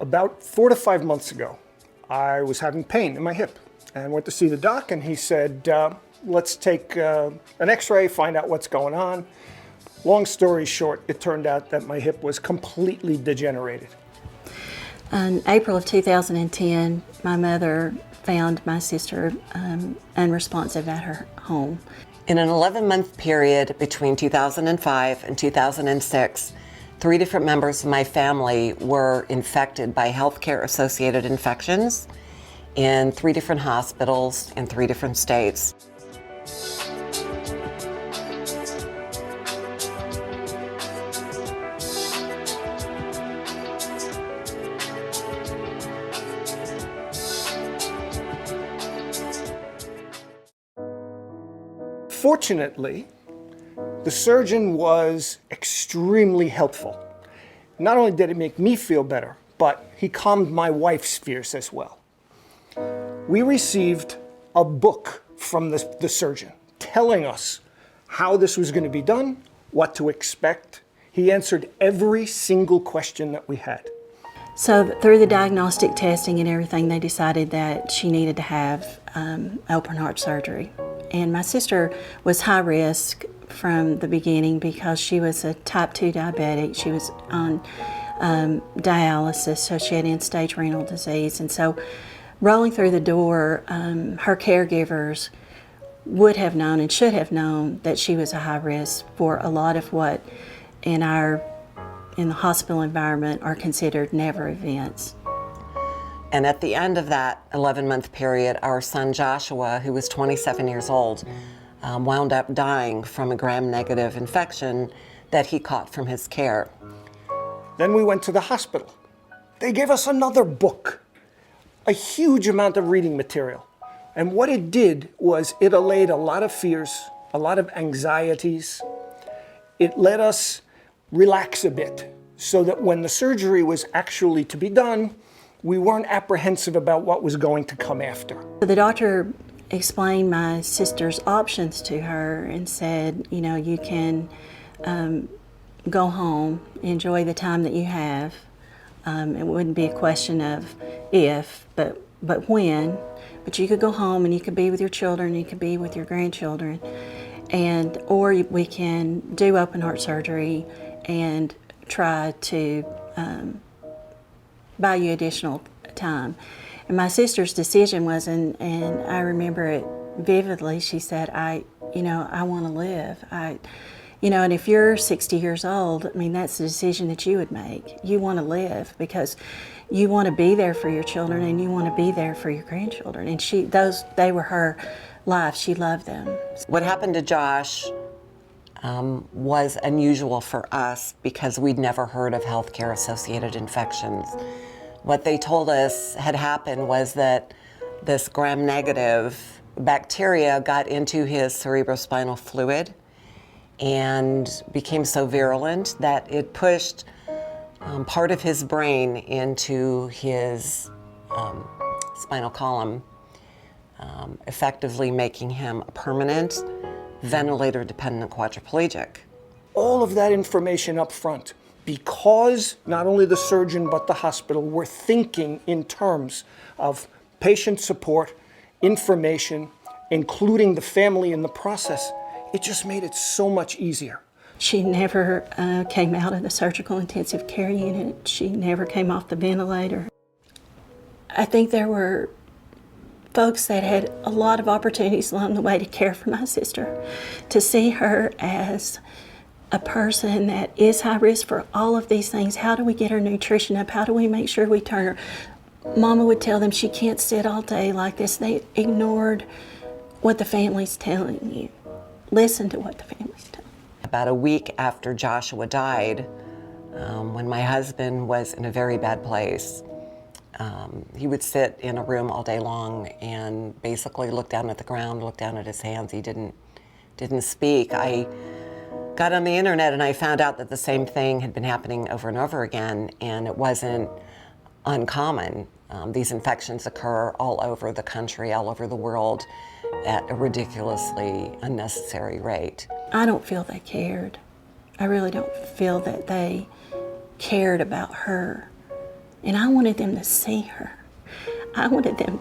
About 4 to 5 months ago, I was having pain in my hip and went to see the doc, and he said, let's take an x-ray, find out what's going on. Long story short, it turned out that my hip was completely degenerated. In April of 2010, my mother found my sister unresponsive at her home. In an 11-month period between 2005 and 2006, 3 different members of my family were infected by healthcare-associated infections in 3 different hospitals in 3 different states. Fortunately, the surgeon was extremely helpful. Not only did it make me feel better, but he calmed my wife's fears as well. We received a book from the surgeon telling us how this was going to be done, what to expect. He answered every single question that we had. So through the diagnostic testing and everything, they decided that she needed to have open heart surgery. And my sister was high risk from the beginning because she was a type 2 diabetic. She was on dialysis, so she had end-stage renal disease. And so rolling through the door, her caregivers would have known and should have known that she was a high risk for a lot of what in the hospital environment are considered never events. And at the end of that 11-month period, our son Joshua, who was 27 years old, wound up dying from a gram-negative infection that he caught from his care. Then we went to the hospital. They gave us another book, a huge amount of reading material. And what it did was it allayed a lot of fears, a lot of anxieties. It let us relax a bit so that when the surgery was actually to be done, we weren't apprehensive about what was going to come after. The doctor explained my sister's options to her and said, you know, you can go home, enjoy the time that you have. It wouldn't be a question of if, but when. But you could go home and you could be with your children, you could be with your grandchildren, or we can do open heart surgery and try to buy you additional time. And my sister's decision was, and I remember it vividly, she said, I want to live. And if you're 60 years old, I mean, that's the decision that you would make. You want to live because you want to be there for your children and you want to be there for your grandchildren. And they were her life. She loved them. What happened to Josh was unusual for us because we'd never heard of healthcare-associated infections. What they told us had happened was that this gram-negative bacteria got into his cerebrospinal fluid and became so virulent that it pushed part of his brain into his spinal column, effectively making him a permanent ventilator-dependent quadriplegic. All of that information up front, because not only the surgeon but the hospital were thinking in terms of patient support, information, including the family in the process, it just made it so much easier. She never came out of the surgical intensive care unit. She never came off the ventilator. I think there were folks that had a lot of opportunities along the way to care for my sister, to see her as a person that is high risk for all of these things. How do we get her nutrition up? How do we make sure we turn her? Mama would tell them she can't sit all day like this. They ignored what the family's telling you. Listen to what the family's telling you. About a week after Joshua died, when my husband was in a very bad place, he would sit in a room all day long and basically look down at the ground, look down at his hands. He didn't speak. I got on the internet and I found out that the same thing had been happening over and over again, and it wasn't uncommon. These infections occur all over the country, all over the world, at a ridiculously unnecessary rate. I don't feel they cared. I really don't feel that they cared about her And I wanted them to see her. I wanted them